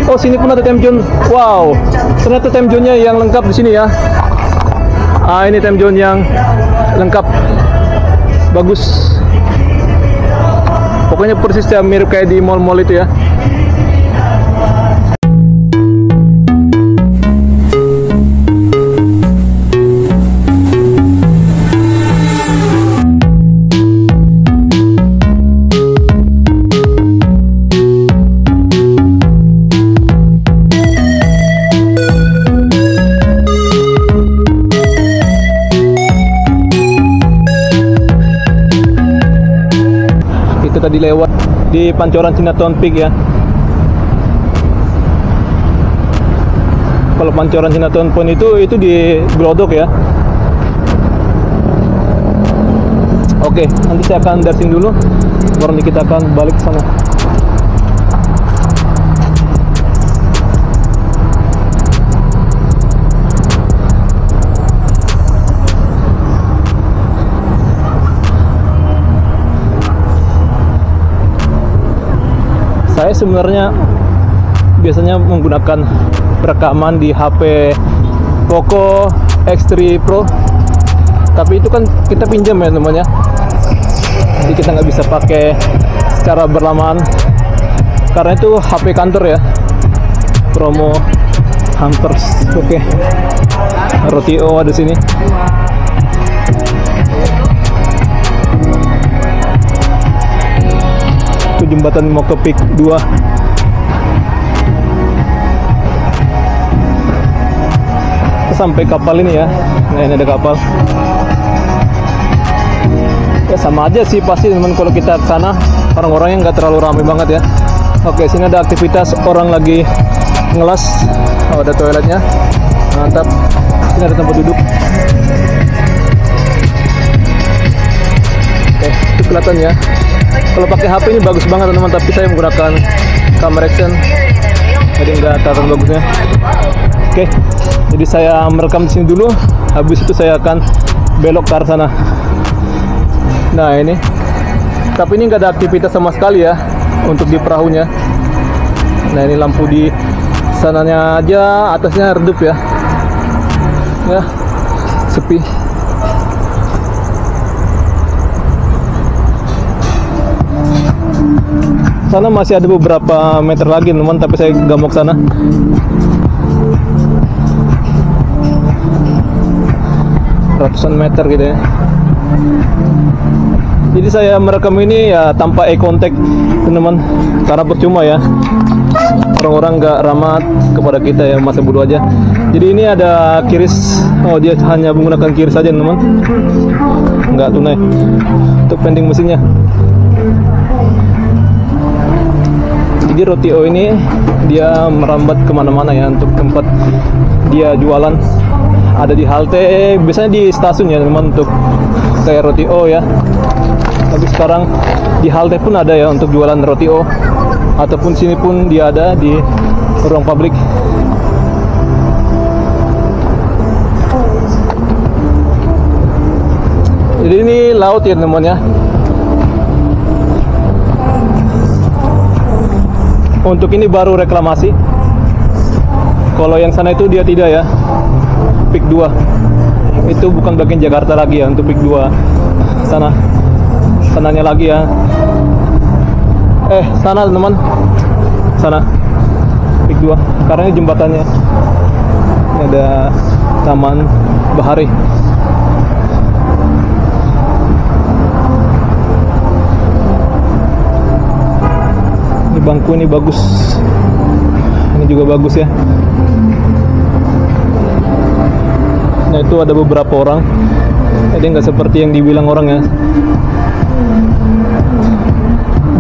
Oh, sini pun ada time zone. Wow, ternyata time zone-nya yang lengkap di sini ya. Ini time zone yang lengkap, bagus. Pokoknya persis ya, mirip kayak di mall-mall itu ya. Tadi lewat di Pancoran Chinatown Peak ya. Kalau Pancoran Chinatown Point itu di Glodok ya. Oke, nanti saya akan darsing dulu, baru nanti kita akan balik ke sana. Saya sebenarnya biasanya menggunakan rekaman di HP Poco X3 Pro, tapi itu kan kita pinjam ya teman ya, jadi kita nggak bisa pakai secara berlamaan karena itu HP kantor ya, promo hampers. Oke, Rotio ada sini. Jembatan mau ke Peak 2. Sampai kapal ini ya. Nah, ini ada kapal. Ya sama aja sih pasti teman, kalau kita ke sana orang-orangnya nggak terlalu ramai banget ya. Oke, sini ada aktivitas orang lagi ngelas. Oh, ada toiletnya. Mantap. Sini ada tempat duduk. Oke, itu kelihatan ya. Kalau pakai HP ini bagus banget teman-teman, tapi saya menggunakan kamera action, jadi nggak kelihatan bagusnya. Oke, jadi saya merekam di sini dulu, habis itu saya akan belok ke arah sana. Nah ini, tapi ini nggak ada aktivitas sama sekali ya untuk di perahunya. Nah ini lampu di sananya aja, atasnya redup ya. Ya, sepi. Sana masih ada beberapa meter lagi teman, tapi saya nggak mau ke sana. Ratusan meter gitu ya. Jadi saya merekam ini ya tanpa eye contact teman-teman, karena percuma ya, orang-orang nggak ramah kepada kita ya, masa bodoh aja. Jadi ini ada kiris. Oh, dia hanya menggunakan kiris saja teman, nggak tunai untuk vending mesinnya. Jadi Rotio ini dia merambat kemana-mana ya untuk tempat dia jualan. Ada di halte, biasanya di stasiun ya teman, untuk kayak Rotio ya. Tapi sekarang di halte pun ada ya untuk jualan Rotio, ataupun sini pun dia ada di ruang publik. Jadi ini laut ya teman ya. Untuk ini baru reklamasi. Kalau yang sana itu dia tidak ya. Peak 2. Itu bukan bagian Jakarta lagi ya, untuk Peak 2. Sana. Sananya lagi ya. Sana teman. Sana. Peak 2. Karena ini jembatannya. Ini ada Taman Bahari. Bangku ini bagus, ini juga bagus ya. Nah itu ada beberapa orang, jadi nggak seperti yang dibilang orang ya.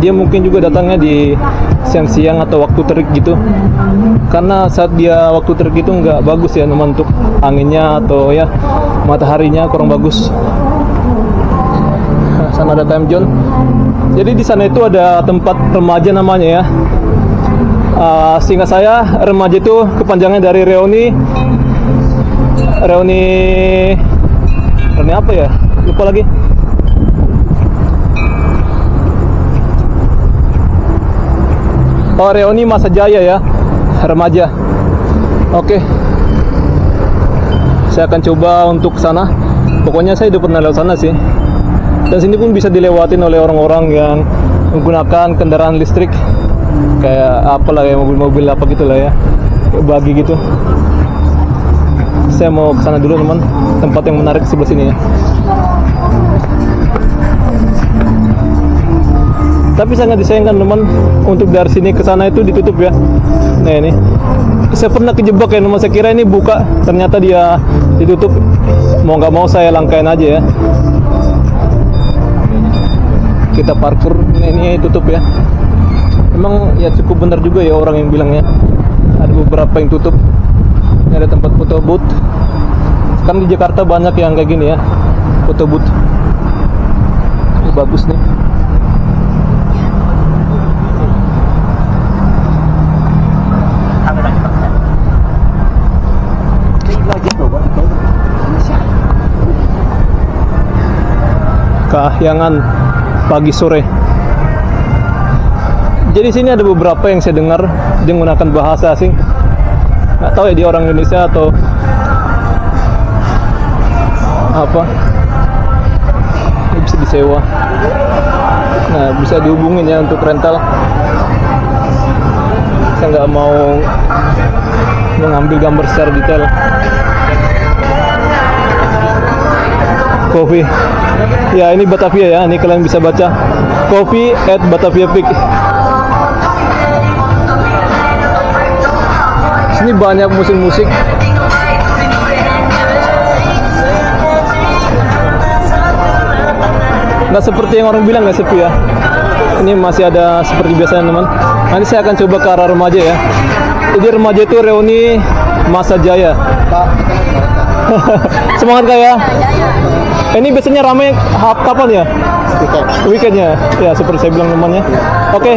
Dia mungkin juga datangnya di siang-siang atau waktu terik gitu, karena saat dia waktu terik itu nggak bagus ya teman, untuk anginnya atau ya mataharinya kurang bagus. Nah, sana ada time zone. Jadi di sana itu ada tempat remaja namanya ya. Seingat saya remaja itu kepanjangan dari reuni apa ya? Lupa lagi. Oh, reuni masa jaya ya. remaja. Oke, saya akan coba untuk sana. Pokoknya saya udah pernah lewat sana sih. Dan sini pun bisa dilewatin oleh orang-orang yang menggunakan kendaraan listrik, kayak apalah ya, mobil-mobil apa gitulah ya, bagi gitu. Saya mau ke sana dulu teman, tempat yang menarik sebelah sini ya. Tapi sangat disayangkan teman, untuk dari sini ke sana itu ditutup ya. Nah ini, saya pernah kejebak ya teman, saya kira ini buka, ternyata dia ditutup. Mau nggak mau saya langkain aja ya. Kita parkur, nah ini tutup ya. Memang ya cukup benar juga ya orang yang bilangnya, ada beberapa yang tutup. Ini ada tempat foto booth. Kan di Jakarta banyak yang kayak gini ya, foto booth. Ini bagus nih. Kahyangan pagi sore. Jadi sini ada beberapa yang saya dengar dia menggunakan bahasa asing. Nggak tahu ya dia orang Indonesia atau apa. Ini bisa disewa. Nah, bisa dihubungin ya untuk rental. Saya nggak mau mengambil gambar secara detail. Coffee. Ya, ini Batavia ya. Ini kalian bisa baca. Coffee at Batavia Peak. Sini banyak musik-musik. Nggak seperti yang orang bilang nggak sepi ya. Ini masih ada seperti biasanya teman. Nanti saya akan coba ke arah remaja ya. Jadi remaja itu reuni masa jaya. Semangat Kak ya. Ini biasanya ramai kapan ya? Weekendnya. Ya seperti saya bilang temannya. Oke.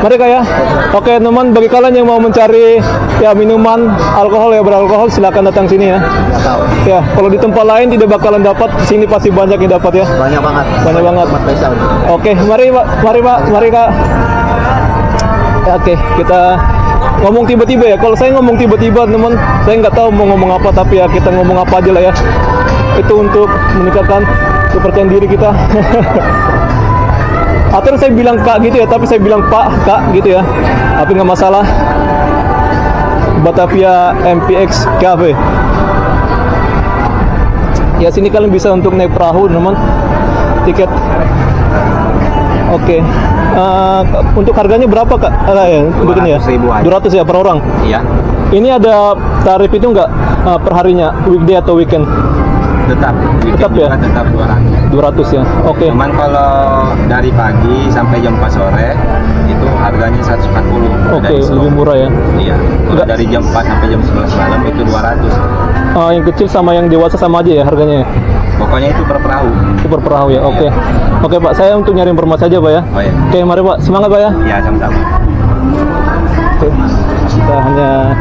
Mari Kak ya. Oke teman, bagi kalian yang mau mencari ya minuman alkohol ya beralkohol, silakan datang sini ya. Ya, kalau di tempat lain tidak bakalan dapat, di sini pasti banyak yang dapat ya. Banyak banget. Banyak banget. Oke, mari Pak, mari Kak. Ya, oke, kita ngomong tiba-tiba ya. Kalau saya ngomong tiba-tiba teman, saya nggak tahu mau ngomong apa, tapi ya kita ngomong apa aja lah ya. Itu untuk meningkatkan kepercayaan diri kita. Atau saya bilang Kak gitu ya, tapi saya bilang Pak, Kak gitu ya. Tapi nggak masalah. Batavia MPX Cafe. Ya sini kalian bisa untuk naik perahu teman. Tiket. Oke. Untuk harganya berapa Kak? Ya, 200 ya per orang. Iya. Ini ada tarif itu nggak per harinya, weekday atau weekend? Tetap ya? Tetap 200 ya. Oke. Cuman kalau dari pagi sampai jam 4 sore itu harganya 140. Oke, lebih murah ya. Iya. Kalau dari jam 4 sampai jam 11 malam itu 200. Yang kecil sama yang dewasa sama aja ya harganya ya? Pokoknya itu per perahu. Itu per perahu ya. Oke. Oke Pak, saya untuk nyari informasi aja Pak ya. Oh iya. Oke, mari Pak. Semangat Pak ya. Iya, sama-sama. Oke. Kita hanya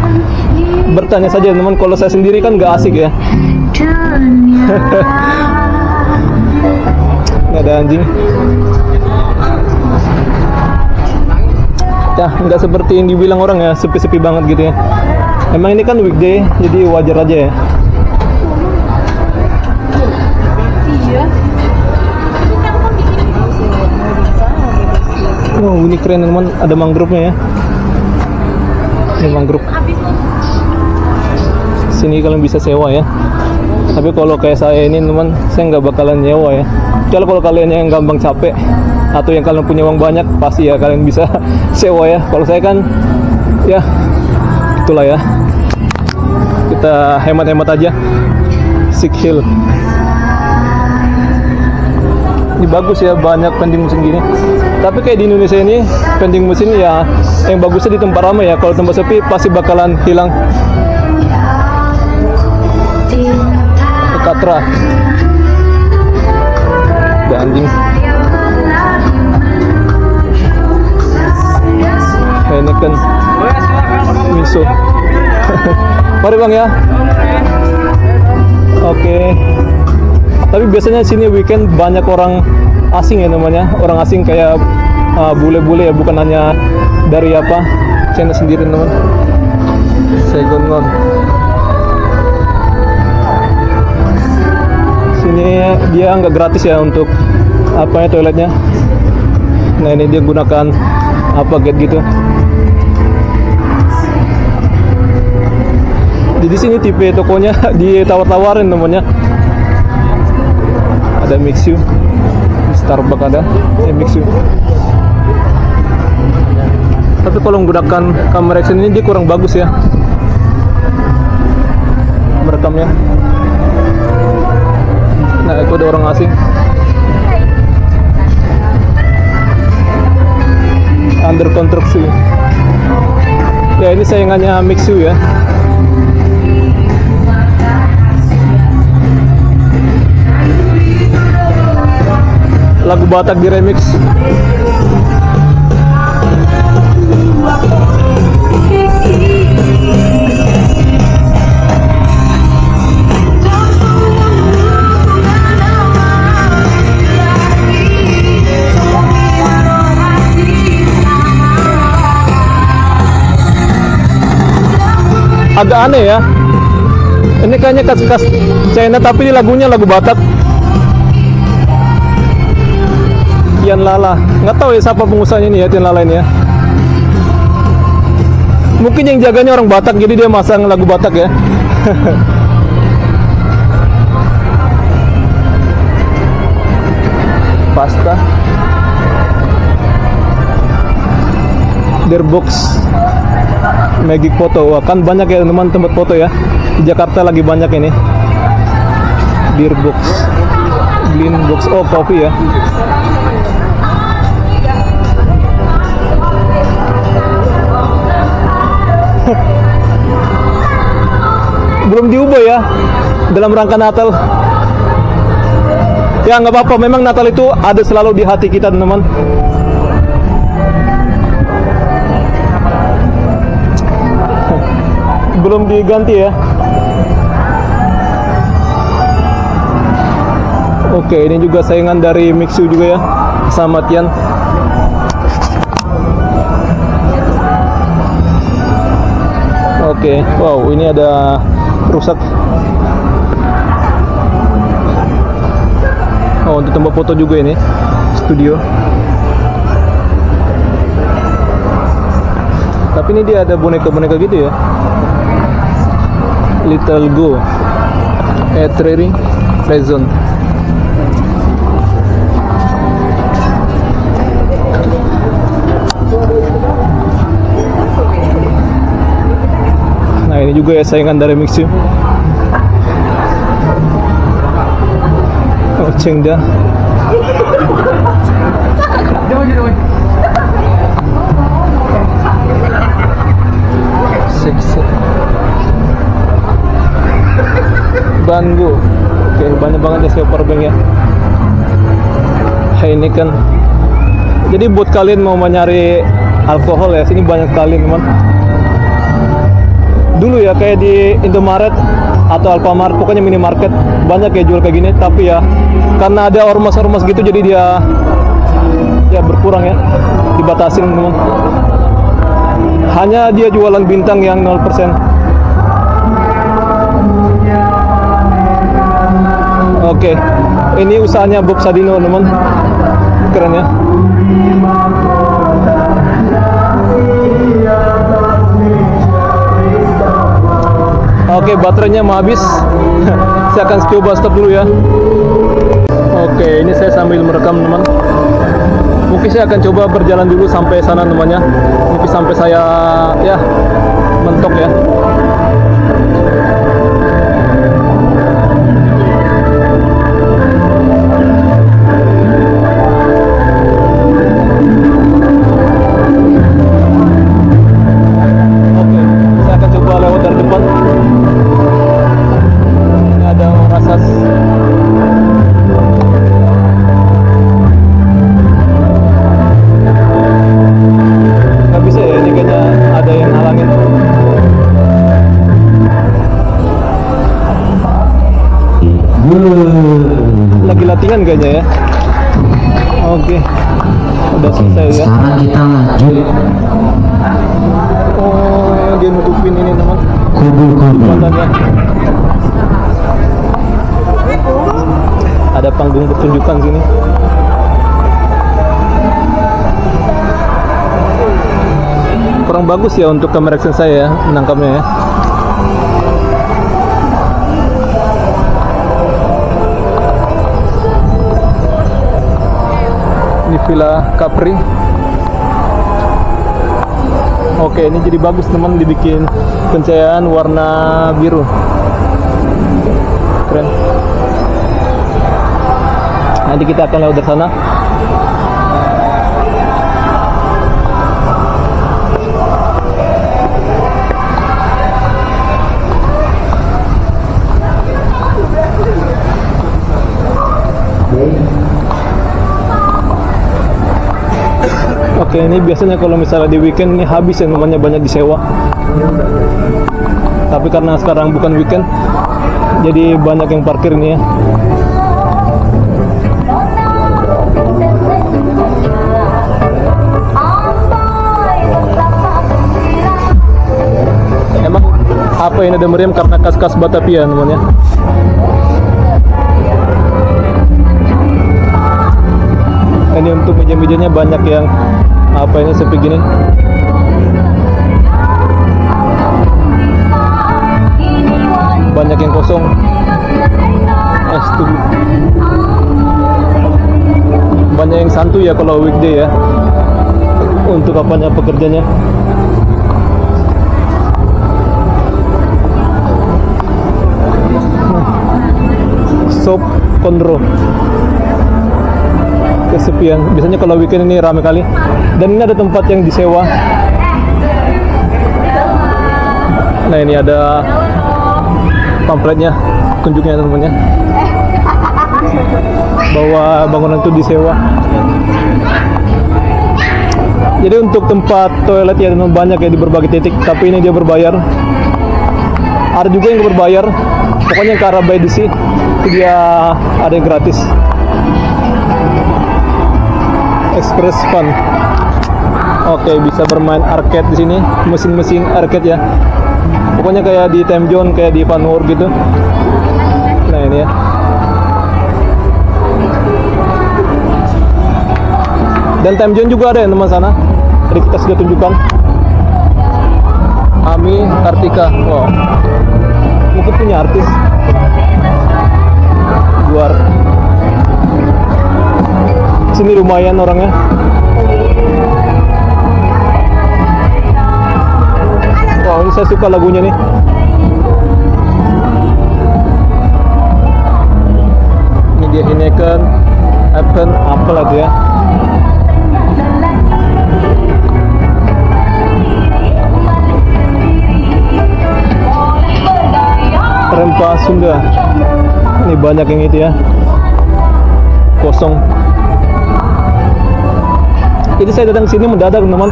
bertanya saja teman, kalau saya sendiri kan nggak asik ya. Nggak ada anjing. Ya, nggak seperti yang dibilang orang ya, sepi-sepi banget gitu ya. Emang ini kan weekday, jadi wajar aja ya. Oh, ini keren teman, ada mangrove-nya ya. Ini mangrove. Sini kalian bisa sewa ya. Tapi kalau kayak saya ini teman, saya nggak bakalan nyewa ya. Kalau kalian yang gampang capek atau yang kalian punya uang banyak, pasti ya kalian bisa sewa ya. Kalau saya kan ya itulah ya, kita hemat-hemat aja. Sick Hill ini bagus ya, banyak vending mesin gini. Tapi kayak di Indonesia ini vending mesin ya yang bagusnya di tempat ramai ya. Kalau tempat sepi pasti bakalan hilang. Katra ada anjing. Heineken, miso. Mari bang ya. Oke. Tapi biasanya sini weekend banyak orang asing ya namanya. Orang asing kayak bule-bule ya, bukan hanya dari apa China sendiri teman. Segongon. Sini dia nggak gratis ya untuk apa ya toiletnya. Nah ini dia gunakan apa gate gitu. Jadi sini tipe tokonya ditawar-tawarin namanya. Ada Mixu, Starbucks ada, Mixu. Tapi kalau menggunakan kamera action ini dia kurang bagus ya merekamnya. Nah itu ada orang asing. Under konstruksi. Ya ini saingannya Mixu ya. Lagu Batak di remix. Agak aneh ya. Ini kayaknya khas-khas China tapi ini lagunya lagu Batak. Tian Lala, nggak tahu ya siapa pengusahanya ini ya, Tian Lala ini ya. Mungkin yang jaganya orang Batak, jadi dia masang lagu Batak ya. Pasta, Derbox, Magic Foto. Wah, kan banyak ya teman tempat foto ya. Di Jakarta lagi banyak ini. Derbox, Greenbox, oh kopi ya. Belum diubah ya dalam rangka Natal ya, nggak apa-apa, memang Natal itu ada selalu di hati kita teman-teman. Belum diganti ya. Oke, ini juga saingan dari Mixu juga ya, sama Tian. Oke, wow, ini ada rusak. Oh, untuk tempat foto juga ini, studio. Tapi ini dia ada boneka-boneka gitu ya. Little Go, Training, Zone. Nah ini juga ya saingan dari Mixu. Oh, Chengda. Seksi. Banggo. Oke, banyak banget ya power bank ya. Heineken. Jadi buat kalian mau mencari alkohol ya, sini banyak kali teman. Dulu ya kayak di Indomaret atau Alfamart, pokoknya minimarket banyak ya jual kayak gini. Tapi ya karena ada ormas-ormas gitu, jadi dia ya berkurang ya, dibatasin teman. Hanya dia jualan bintang yang 0%. Oke, ini usahanya Bob Sadino teman, keren ya. Oke, baterainya mau habis. Saya akan coba stop dulu ya. Oke, ini saya sambil merekam teman. Mungkin saya akan coba berjalan dulu sampai sana namanya. Mungkin sampai saya ya mentok ya. Lagi latihan kayaknya ya. Oke, udah selesai ya. Sekarang kita lanjut. Oh, dia nutupin ini teman. Kubu-kubu. Jembatannya. Ada panggung pertunjukan sini. Kurang bagus ya untuk kamera action saya ya, menangkapnya ya. Ini Villa Capri. Oke, ini jadi bagus teman, dibikin pencahayaan warna biru. Keren. Nanti kita akan lewat dari sana. Oke, ini biasanya kalau misalnya di weekend ini habis ya, namanya banyak disewa. Tapi karena sekarang bukan weekend, jadi banyak yang parkir ini ya. Emang apa ini ada meriam karena kas-kas Batavia namanya. Ini untuk meja-mejanya banyak yang apa ini sepi gini. Banyak yang kosong. Studio. Banyak yang santuy ya kalau weekday ya. Untuk apanya pekerjanya. Shop Conro. Kesepian. Biasanya kalau weekend ini ramai kali. Dan ini ada tempat yang disewa. Nah, ini ada pamfletnya, tunjuknya teman-teman. Bahwa bangunan itu disewa. Jadi untuk tempat toilet ya teman, banyak ya di berbagai titik, tapi ini dia berbayar. Ada juga yang berbayar. Pokoknya ke arah Baidisi itu dia ada yang gratis. Express Fun. Oke, bisa bermain arcade di sini, mesin-mesin arcade ya. Pokoknya kayak di Time Zone, kayak di Fun World gitu. Nah, ini ya. Dan Time Zone juga ada ya teman sana. Tadi kita sudah tunjukkan. Ami Kartika. Wow. Mungkin punya artis. Luar. Sini lumayan orangnya. Wow, ini saya suka lagunya nih. Ini dia Heineken, Apple, apa lagi ya? Rempah Sunda. Ini banyak yang itu ya. Kosong. Jadi saya datang sini mendadak teman.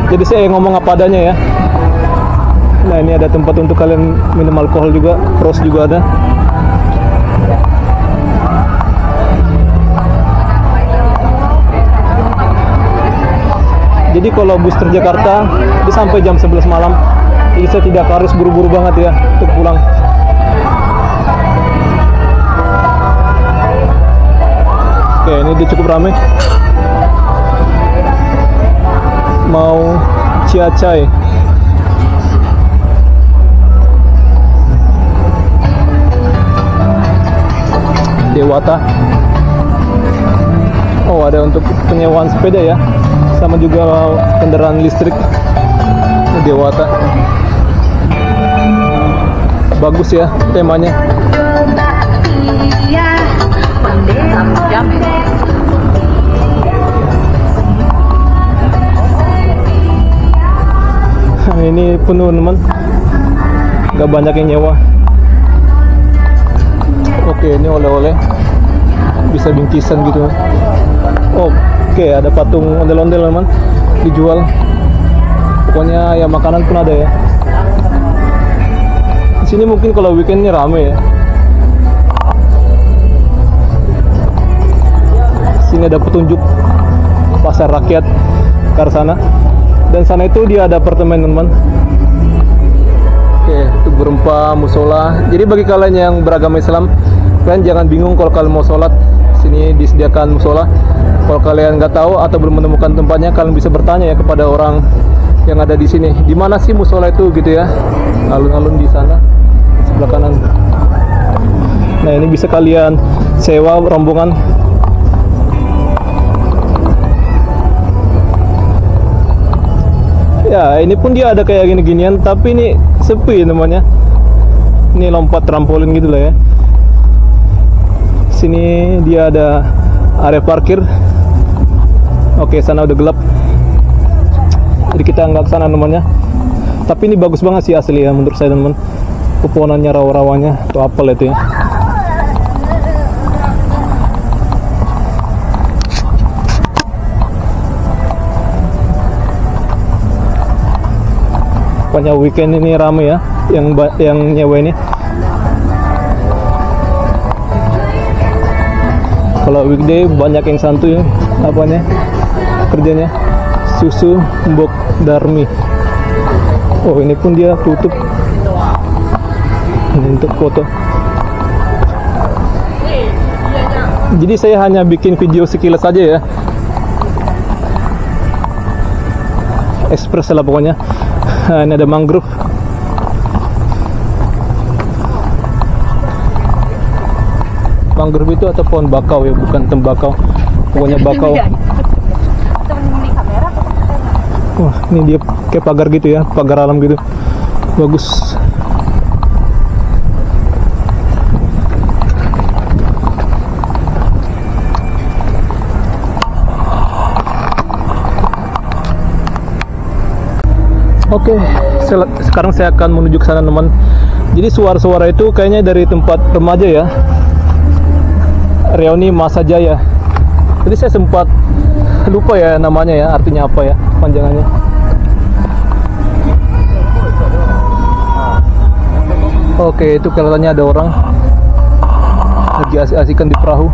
Jadi saya ngomong apa adanya ya. Nah, ini ada tempat untuk kalian minum alkohol juga, pros juga ada. Jadi kalau bus Transjakarta itu sampai jam 11 malam. Jadi saya tidak harus buru-buru banget ya untuk pulang. Oke, ini dia cukup ramai. Mau Ciacai. Dewata. Oh, ada untuk penyewaan sepeda ya. Sama juga kendaraan listrik. Ini Dewata. Bagus ya temanya. Ini penuh teman, gak banyak yang nyewa. Oke, ini oleh-oleh, bisa bingkisan gitu. Oke, ada patung ondel-ondel teman, dijual. Pokoknya ya makanan pun ada ya. Di sini mungkin kalau weekendnya rame ya. Sini ada petunjuk pasar rakyat ke arah sana. Dan sana itu dia ada apartemen teman. berupa musola. Jadi bagi kalian yang beragama Islam, kalian jangan bingung kalau kalian mau sholat. Sini disediakan musola. Kalau kalian nggak tahu atau belum menemukan tempatnya, kalian bisa bertanya ya kepada orang yang ada di sini. Di mana sih musola itu gitu ya? Alun-alun di sana sebelah kanan. Nah, ini bisa kalian sewa rombongan. Ya, ini pun dia ada kayak gini-ginian, tapi ini sepi namanya. Ini lompat trampolin gitu lah ya. Sini dia ada area parkir. Oke, sana udah gelap. Jadi kita nggak kesana namanya. Tapi ini bagus banget sih asli ya menurut saya teman. Pepohonannya, rawa-rawanya, atau apel itu ya. Pokoknya weekend ini rame ya, yang nyewa ini. Kalau weekday banyak yang santuy apanya kerjanya. Susu Mbok Darmi. Oh, ini pun dia tutup. Ini untuk foto. Jadi saya hanya bikin video sekilas saja ya. Ekspres lah pokoknya. Nah, ini ada mangrove. Mangrove itu atau pohon bakau ya, bukan tembakau. Pokoknya bakau. Wah, ini dia kayak pagar gitu ya, pagar alam gitu. Bagus. Oke, sekarang saya akan menuju ke sana teman. Jadi suara-suara itu kayaknya dari tempat remaja ya, reuni Masa Jaya. Jadi saya sempat lupa ya namanya ya, artinya apa ya panjangannya. Oke, itu kelihatannya ada orang lagi asik-asikan di perahu.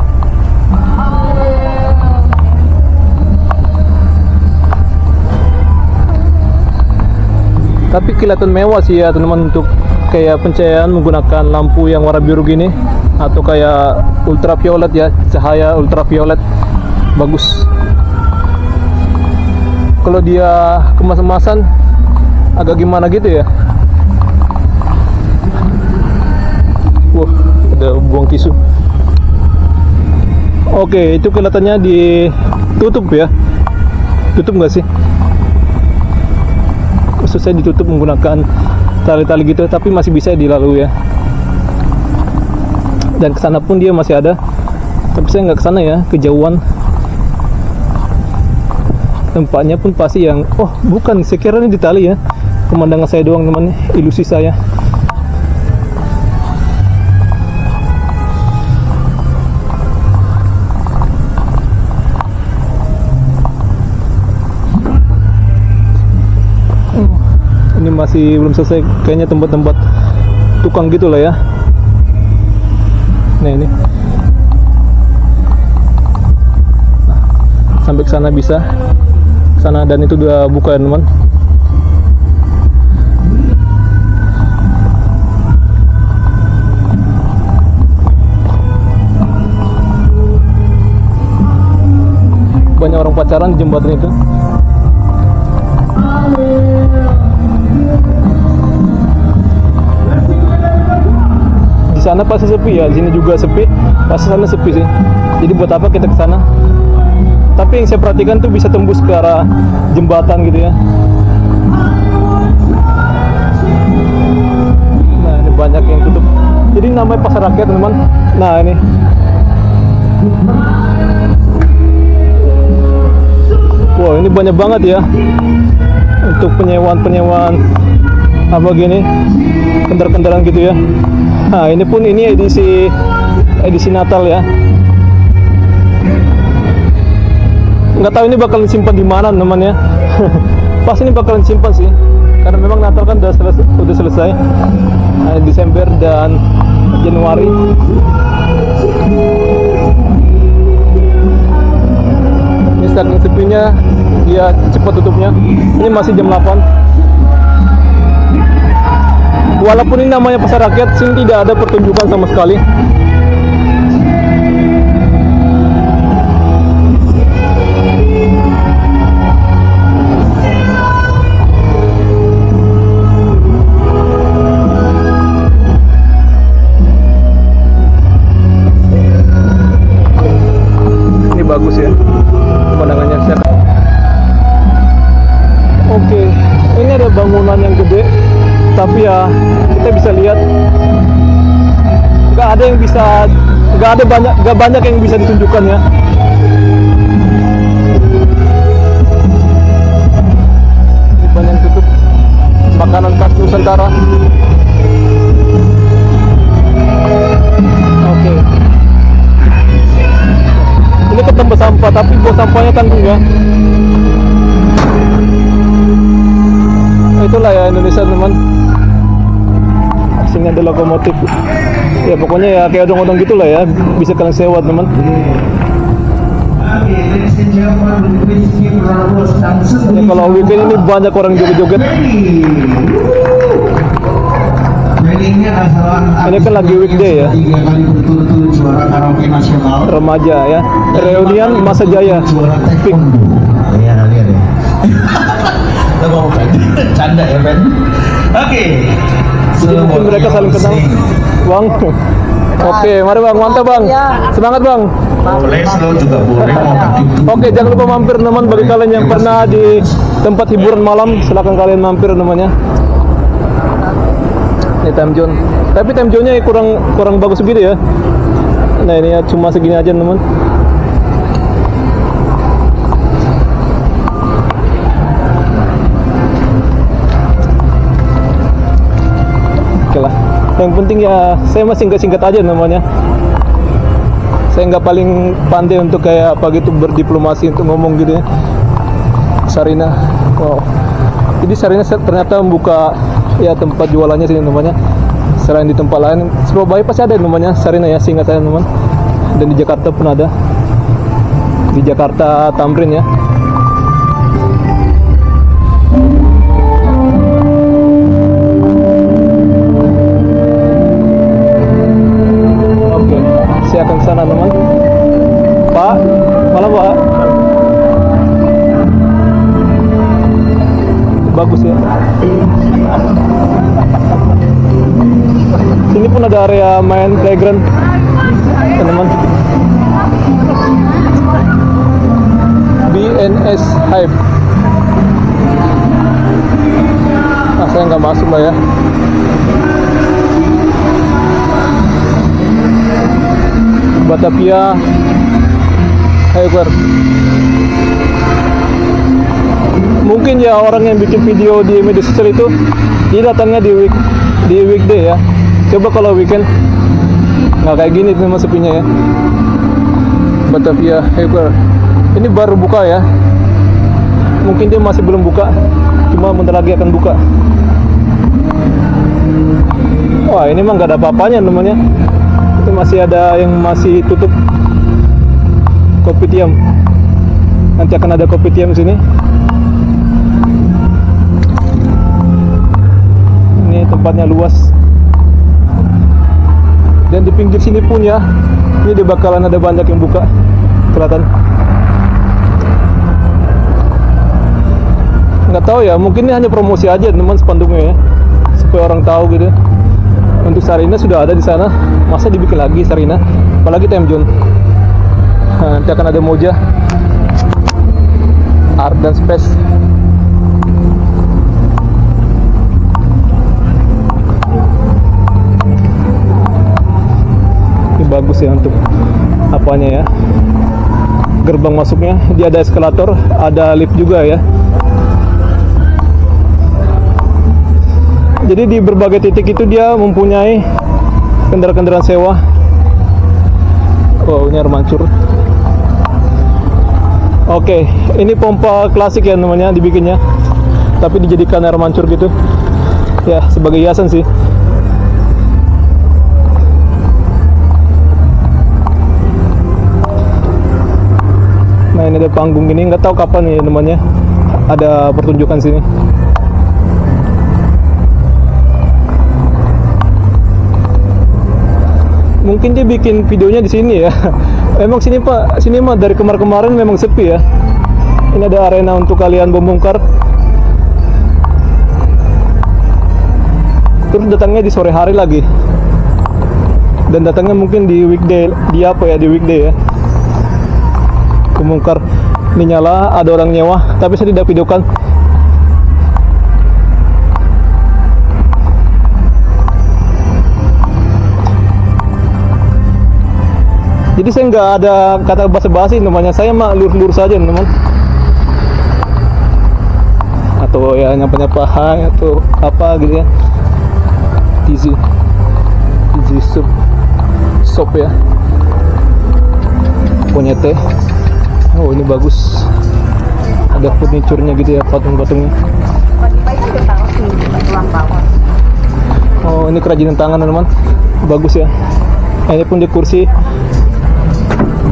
Tapi kelihatan mewah sih ya teman-teman, untuk kayak pencahayaan menggunakan lampu yang warna biru gini atau kayak ultraviolet ya, cahaya ultraviolet. Bagus. Kalau dia kemas-kemasan agak gimana gitu ya. Wah, ada buang tisu. Oke, itu kelihatannya ditutup ya. Tutup nggak sih? Saya ditutup menggunakan tali-tali gitu, tapi masih bisa dilalui ya. Dan kesana pun dia masih ada, tapi saya nggak kesana ya, kejauhan. Tempatnya pun pasti yang, oh bukan, saya kira ini di tali ya. Pemandangan saya doang teman, ilusi saya. Ini masih belum selesai kayaknya, tempat-tempat tukang gitu lah ya. Nah ini, nah, sampai ke sana bisa, ke sana, dan itu udah buka ya teman. Banyak orang pacaran di jembatan itu. Di sana pasti sepi ya, di sini juga sepi, pasti sana sepi sih. Jadi buat apa kita ke sana? Tapi yang saya perhatikan tuh bisa tembus ke arah jembatan gitu ya. Nah, ini banyak yang tutup. Jadi namanya pasar rakyat teman. Nah ini. Wow, ini banyak banget ya untuk penyewaan apa gini, kendaraan-kendaraan gitu ya. Nah ini pun ini edisi Natal ya. Nggak tahu ini bakalan simpan di mana namanya. Pas ini bakalan simpan sih, karena memang Natal kan udah selesai. Nah, Desember dan Januari. Ini saking sepinya dia cepat tutupnya. Ini masih jam 8. Walaupun ini namanya pasar rakyat, sini tidak ada pertunjukan sama sekali. Ini bagus ya pemandangannya. Oke, ini ada bangunan yang gede, tapi ya kita bisa lihat nggak banyak yang bisa ditunjukkan ya. Ini banyak tutup makanan khas Nusantara. Oke, ini ke tempat sampah, tapi buat sampahnya tanggung ya. Itulah ya Indonesia teman. Sini ada lokomotif. Ya pokoknya ya kayak odong-odong gitulah ya. Bisa kalian sewa teman. Ya, kalau weekend ini banyak orang joget-joget. Ini kan lagi weekday ya. Remaja ya. Reunian Masa Jaya. Peak. Canda ya Ben. Oke. Mungkin mereka saling kenal. Bang. Oke, mari Bang, mantap Bang. Semangat Bang. Boleh, slow juga boleh. Oke, jangan lupa mampir teman, bagi kalian yang pernah di tempat hiburan malam, silakan kalian mampir namanya. Ini time zone. Tapi time zone-nya kurang bagus begitu ya. Nah, ini ya cuma segini aja teman. Oke lah. Yang penting ya saya masih singkat-singkat aja namanya. Saya nggak paling pandai untuk kayak apa gitu berdiplomasi untuk ngomong gitu ya. Sarina. Wow. Jadi Sarina ternyata membuka ya tempat jualannya sini namanya. Selain di tempat lain, Surabaya pasti ada namanya Sarina ya, seingat saya teman. Dan di Jakarta pun ada. Di Jakarta Tamrin ya. Saya akan ke sana teman. Pak, malam Pak. Bagus ya. Sini pun ada area main playground teman. BNS Hype. Ah, saya nggak masuk lah ya. Batavia Hyper. Mungkin ya orang yang bikin video di media sosial itu dia datangnya di weekday ya. Coba kalau weekend nggak kayak gini teman sepinya ya. Batavia Hyper. Ini baru buka ya. Mungkin dia masih belum buka. Cuma bentar lagi akan buka. Wah, ini mah nggak ada apa-apanya namanya. Itu masih ada yang masih tutup. Kopitiam. Nanti akan ada kopitiam di sini. Ini tempatnya luas. Dan di pinggir sini pun ya, ini dia bakalan ada banyak yang buka. Kelihatan. Nggak tahu ya, mungkin ini hanya promosi aja teman spanduknya ya, supaya orang tahu gitu. Untuk Sarina sudah ada di sana, masa dibikin lagi Sarina, apalagi time zone. Nah, nanti akan ada Moja, Art dan Space. Ini bagus ya untuk apanya ya, gerbang masuknya. Dia ada eskalator, ada lift juga ya. Jadi di berbagai titik itu dia mempunyai kendaraan-kendaraan sewa. Oh, ini air mancur. Oke, ini pompa klasik ya namanya dibikinnya, tapi dijadikan air mancur gitu. Ya, sebagai hiasan sih. Nah, ini ada panggung gini, nggak tahu kapan nih namanya ada pertunjukan sini. mungkin dia bikin videonya di sini ya. Emang sini Pak, sini mah dari kemarin memang sepi ya. Ini ada arena untuk kalian membongkar. Terus datangnya di sore hari lagi. Dan datangnya mungkin di weekday, di weekday ya. Membongkar. Ini nyala, ada orang nyewa, tapi saya tidak videokan. Jadi saya nggak ada kata basa-basi namanya, saya mah lurus-lurus saja teman. Atau ya nyapa-nyapa hai atau apa gitu ya. Easy shop ya. Punya teh. Oh ini bagus. Ada furniturnya gitu ya, patung-patungnya. Oh ini kerajinan tangan teman. Bagus ya. Ini pun di kursi.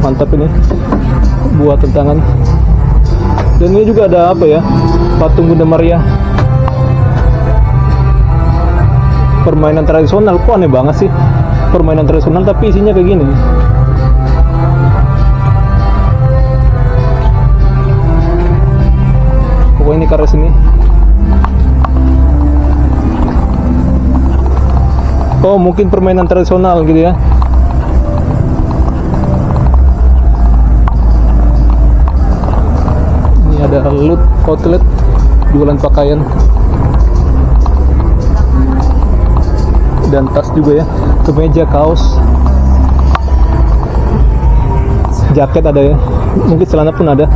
Mantap ini buatan tangan. Dan ini juga ada apa ya, patung Bunda Maria, permainan tradisional. Kok aneh banget sih, permainan tradisional tapi isinya kayak gini. Pokoknya ini karya seni. Oh mungkin permainan tradisional gitu ya. Ada loot outlet, jualan pakaian dan tas juga ya, kemeja, kaos, jaket ada ya, mungkin celana pun ada.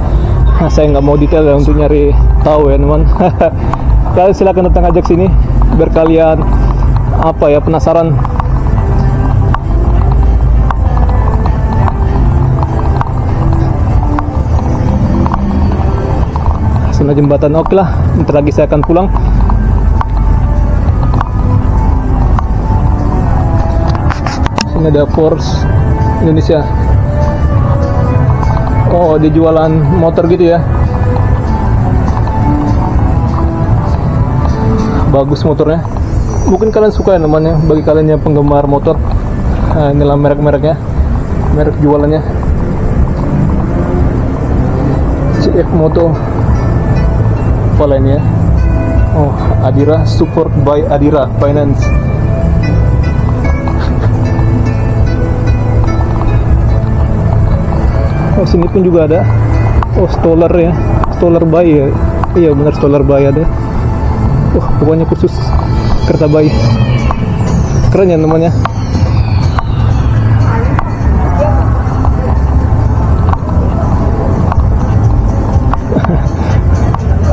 Nah, saya nggak mau detail ya untuk nyari tahu ya teman. Kalian silakan datang ajak sini biar kalian apa ya, penasaran. Sana jembatan. Oke lah, bentar lagi saya akan pulang. Ini ada Porsche Indonesia. Oh, di jualan motor gitu ya. Bagus motornya. Mungkin kalian suka ya namanya, bagi kalian yang penggemar motor. Nah, inilah merek-mereknya, merek jualannya. CF Moto. Apa lainnya? Oh, Adira, support by Adira Finance. Oh, sini pun juga ada. Oh, Stoller ya, Stoller by ya. Iya benar, Stoller by ada. Wah, pokoknya khusus kereta bayi. Keren ya namanya.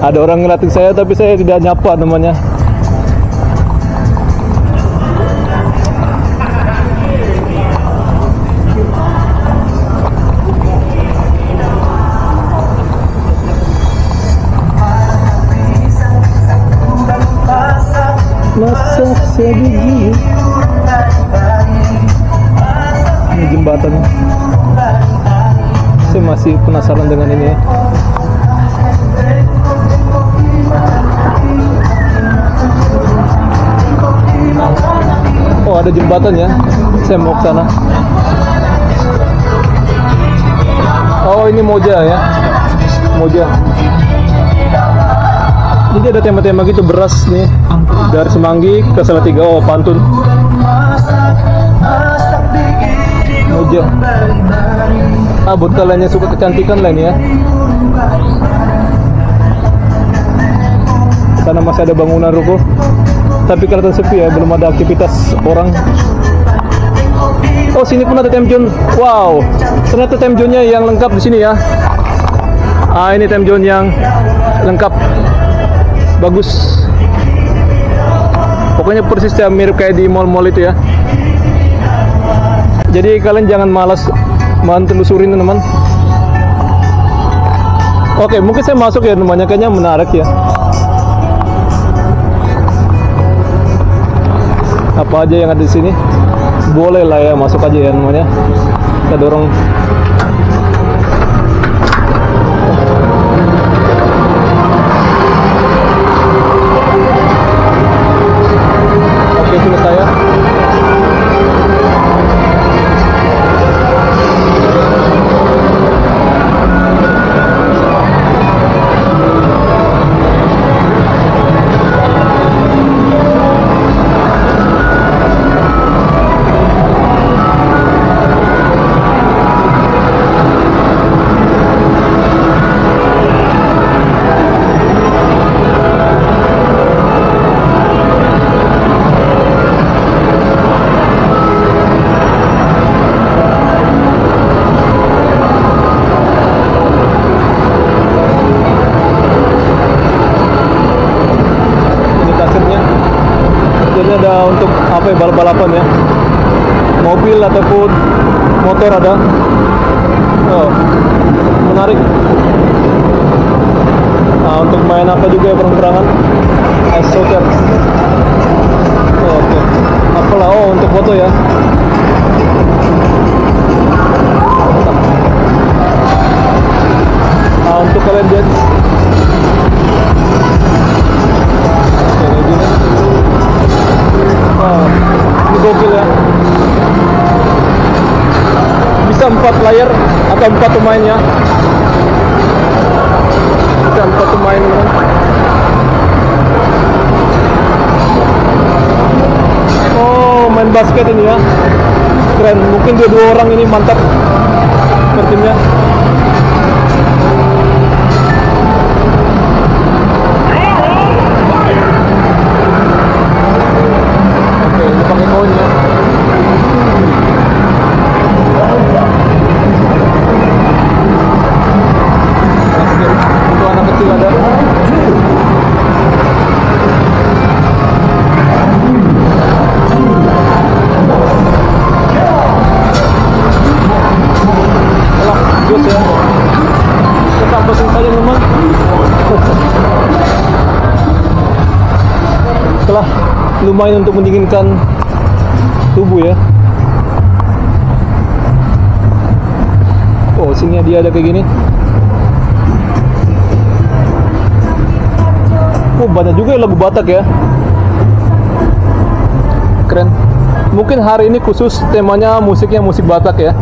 Ada orang ngeliatin saya tapi saya tidak nyapa namanya. Masak sebiji. Ini jembatan. Saya masih penasaran dengan ini ya. Oh, ada jembatan ya. Saya mau ke sana. Oh, ini Moja ya. Moja. Jadi ada tema-tema gitu, beras nih. Dari Semanggi ke Salatiga. Oh, pantun. Moja. Ah, buat kalian yang suka kecantikan lah ini ya. Sana masih ada bangunan ruko. Tapi kelihatan sepi ya, belum ada aktivitas orang. Oh, sini pun ada temjon. Wow, ternyata temjonnya yang lengkap di sini ya. Ah, ini temjon yang lengkap, bagus. Pokoknya persis ya, mirip kayak di mall-mall itu ya. Jadi kalian jangan malas telusurin teman. Oke, mungkin saya masuk ya namanya, kayaknya menarik ya. Apa aja yang ada di sini, boleh lah ya, masuk aja ya namanya. Kita dorong. Oke, itu saya. Ini ada untuk apa ya, balap-balapan ya, mobil ataupun motor ada. Oh, menarik. Nah, untuk main apa juga ya, perang-perangan, ice soccer. Oh, oke. Apalah, oh untuk foto ya. Nah, untuk kalian dance. Oke, kayak gini. Oh, ini gokil ya. Bisa 4 player atau 4 pemainnya. Bisa 4 pemain teman. Oh, main basket ini ya. Keren. Mungkin dua orang ini mantap per timnya. Oke, ini pakai koin ya. Untuk anak kecil ada. Alah, jos ya. Kita ampesin saja teman. Setelah lumayan untuk mendinginkan tubuh ya. Oh, sini dia ada kayak gini. Oh, banyak juga lagu Batak ya. Keren. Mungkin hari ini khusus temanya musiknya musik Batak ya.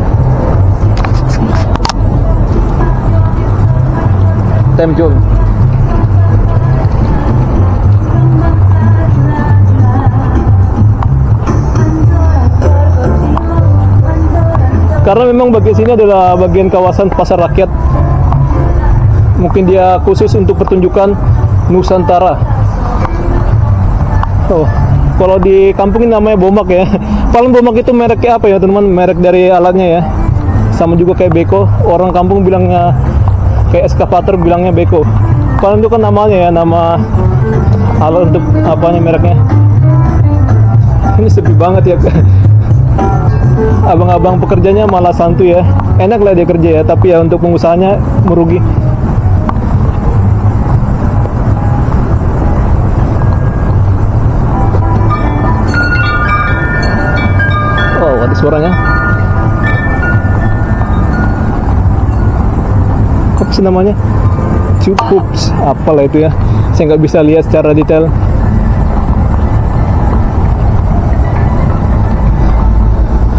Time zone. Karena memang bagian sini adalah bagian kawasan pasar rakyat. Mungkin dia khusus untuk pertunjukan Nusantara. Oh, kalau di kampung ini namanya bomak ya. Paling bomak itu mereknya apa ya teman-teman? Merek dari alatnya ya. Sama juga kayak beko. Orang kampung bilangnya kayak eskavator, bilangnya beko. Paling itu kan namanya ya, nama alat untuk apanya mereknya. Ini sepi banget ya. Abang-abang pekerjanya malah santuy ya. Enak lah dia kerja ya, tapi ya untuk pengusahanya merugi. Oh, ada suaranya. Apa sih namanya? Cukup, apalah itu ya. Saya nggak bisa lihat secara detail.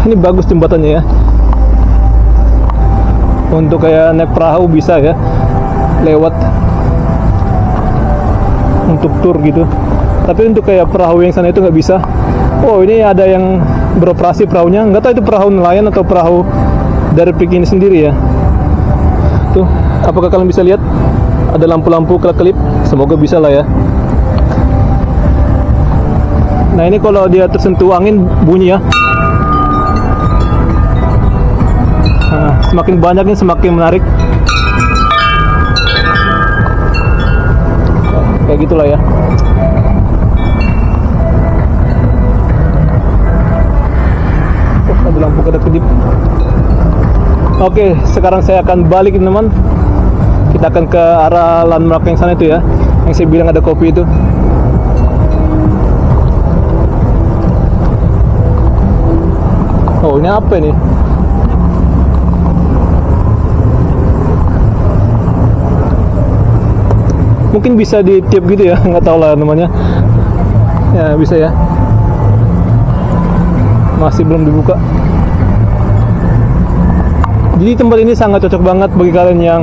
Ini bagus jembatannya ya. Untuk kayak naik perahu bisa ya, lewat untuk tur gitu. Tapi untuk kayak perahu yang sana itu nggak bisa. Oh, ini ada yang beroperasi perahunya. Nggak tahu itu perahu nelayan atau perahu dari Pik ini sendiri ya. Tuh, apakah kalian bisa lihat? Ada lampu-lampu kelap-kelip. Semoga bisa lah ya. Nah, ini kalau dia tersentuh angin bunyi ya. Nah, semakin banyaknya semakin menarik. Nah, kayak gitulah ya. Oh, ada lampu kedap-kedip. Oke, sekarang saya akan balik teman. Kita akan ke arah landmark yang sana itu ya, yang saya bilang ada kopi itu. Oh, ini apa ini? Mungkin bisa ditiup gitu ya, nggak tahu lah namanya. Ya bisa ya. Masih belum dibuka. Jadi tempat ini sangat cocok banget bagi kalian yang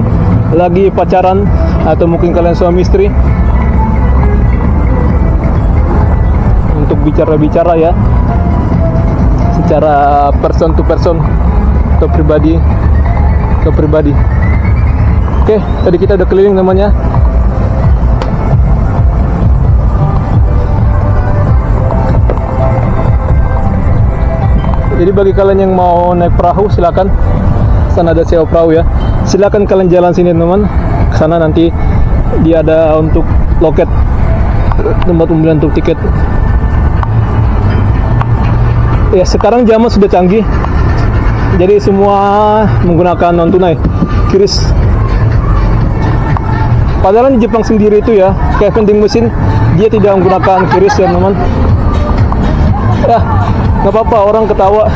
lagi pacaran atau mungkin kalian suami istri untuk bicara-bicara ya, secara person to person atau pribadi ke pribadi. Oke, tadi kita udah keliling namanya. Jadi bagi kalian yang mau naik perahu silakan, sana ada sewa perahu ya. Silakan kalian jalan sini teman. Sana nanti dia ada untuk loket tempat pembelian untuk tiket. Ya sekarang zaman sudah canggih, jadi semua menggunakan non tunai, QRIS. Padahal di Jepang sendiri itu ya, kayak vending mesin dia tidak menggunakan QRIS ya teman. Ya nggak apa-apa, orang ketawa,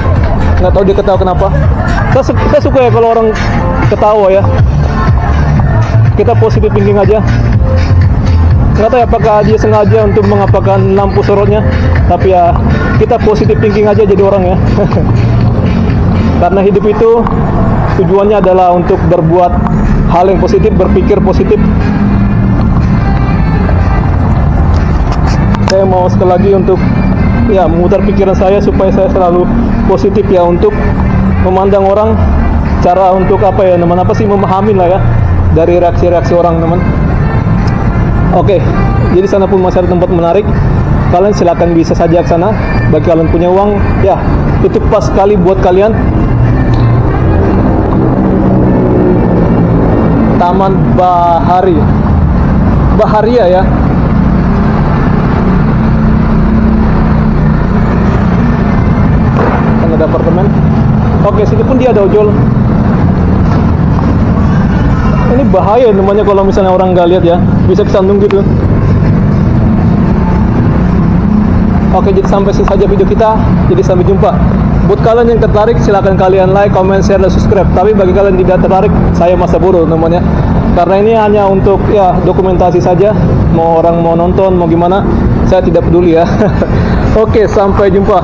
nggak tahu dia ketawa kenapa. Saya suka ya kalau orang ketawa ya, kita positif thinking aja. Nggak tahu ya apakah dia sengaja untuk mengapakan lampu sorotnya, tapi ya kita positif thinking aja jadi orang ya. Karena hidup itu tujuannya adalah untuk berbuat hal yang positif, berpikir positif. Saya mau sekali lagi untuk ya memutar pikiran saya supaya saya selalu positif ya, untuk memandang orang, cara untuk apa ya teman, apa sih, memahami lah ya dari reaksi-reaksi orang teman. Oke, jadi sana pun masih ada tempat menarik. Kalian silakan bisa saja ke sana. Bagi kalian punya uang, ya itu pas sekali buat kalian. Taman Baharia ya. Kan ada apartemen. Oke, sini pun dia ada ojol. Ini bahaya namanya kalau misalnya orang nggak lihat ya, bisa kesandung gitu. Oke, jadi sampai sini saja video kita. Jadi sampai jumpa. Buat kalian yang tertarik, silahkan kalian like, comment, share, dan subscribe. Tapi bagi kalian yang tidak tertarik, saya masa bodoh namanya. Karena ini hanya untuk ya dokumentasi saja. Mau orang mau nonton, mau gimana, saya tidak peduli ya. Oke, sampai jumpa.